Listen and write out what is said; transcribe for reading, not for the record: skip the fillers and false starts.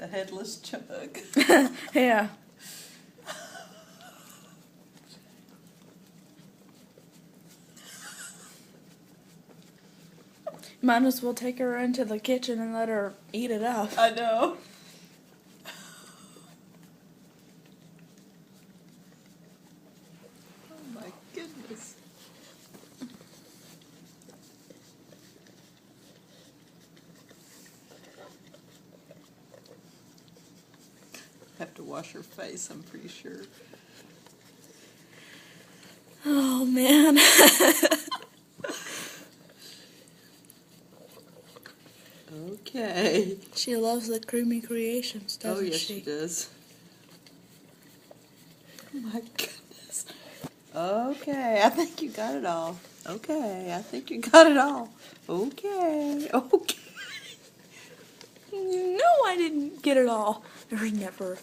The headless chug. Yeah. Might as well take her into the kitchen and let her eat it up. I know. Oh my goodness. Have to wash her face, I'm pretty sure. Oh, man. Okay. She loves the creamy creations, doesn't Oh, yes, she? she does. Oh my goodness. Okay, I think you got it all. Okay, I think you got it all. Okay, okay. No, I didn't get it all. There's never